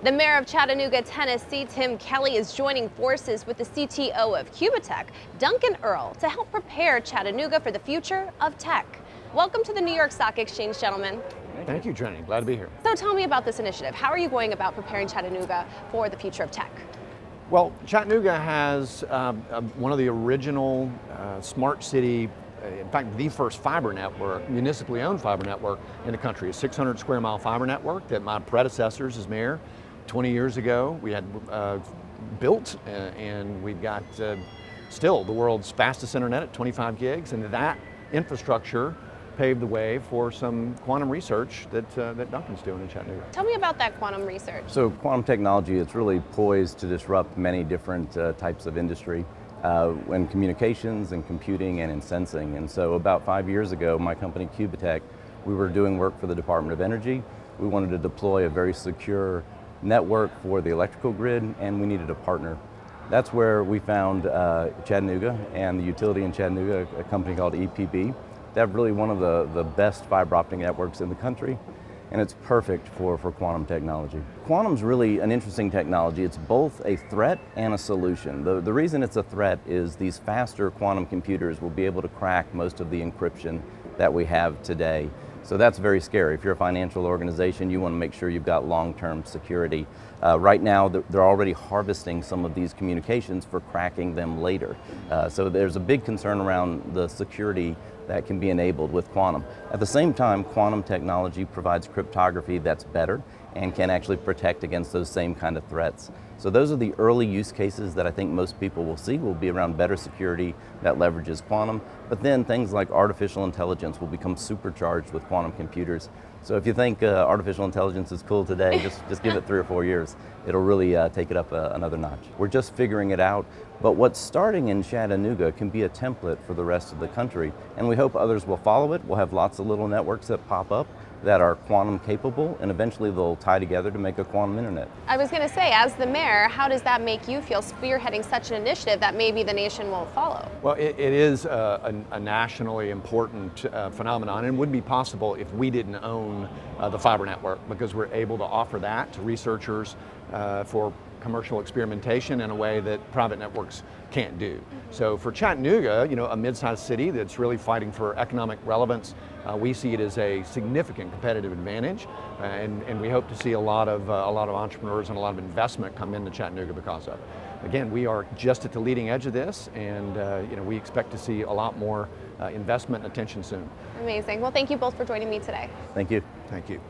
The mayor of Chattanooga, Tennessee, Tim Kelly, is joining forces with the CTO of Qubitekk, Duncan Earl, to help prepare Chattanooga for the future of tech. Welcome to the New York Stock Exchange, gentlemen. Thank you, Trinity. Glad to be here. So tell me about this initiative. How are you going about preparing Chattanooga for the future of tech? Well, Chattanooga has one of the original smart city, in fact, the first fiber network, municipally owned fiber network in the country, a 600 square mile fiber network that my predecessors as mayor 20 years ago we had built, and we've got still the world's fastest internet at 25 gigs, and that infrastructure paved the way for some quantum research that Duncan's doing in Chattanooga. Tell me about that quantum research. So quantum technology, it's really poised to disrupt many different types of industry in communications and computing and in sensing. And so about 5 years ago, my company Qubitekk, we were doing work for the Department of Energy. We wanted to deploy a very secure network for the electrical grid, and we needed a partner. That's where we found Chattanooga and the utility in Chattanooga, a company called EPB. They have really one of the best fiber optic networks in the country, and it's perfect for quantum technology. Quantum's really an interesting technology. It's both a threat and a solution. The reason it's a threat is these faster quantum computers will be able to crack most of the encryption that we have today. So that's very scary. If you're a financial organization, you want to make sure you've got long-term security. Right now, they're already harvesting some of these communications for cracking them later. So there's a big concern around the security that can be enabled with quantum. At the same time, quantum technology provides cryptography that's better and can actually protect against those same kind of threats. So those are the early use cases that I think most people will see will be around better security that leverages quantum. But then things like artificial intelligence will become supercharged with quantum computers. So if you think artificial intelligence is cool today, just give it 3 or 4 years. It'll really take it up another notch. We're just figuring it out, but what's starting in Chattanooga can be a template for the rest of the country, and we hope others will follow it. We'll have lots of little networks that pop up that are quantum capable, and eventually they'll tie together to make a quantum internet. I was going to say, as the mayor, how does that make you feel spearheading such an initiative that maybe the nation will follow? Well, it is a nationally important phenomenon, and would be possible if we didn't own the fiber network, because we're able to offer that to researchers for commercial experimentation in a way that private networks can't do. So for Chattanooga, a mid-sized city that's really fighting for economic relevance, we see it as a significant competitive advantage, and we hope to see a lot of entrepreneurs and a lot of investment come into Chattanooga because of it. Again, we are just at the leading edge of this, and we expect to see a lot more investment and attention soon. Amazing. Well, thank you both for joining me today. Thank you. Thank you.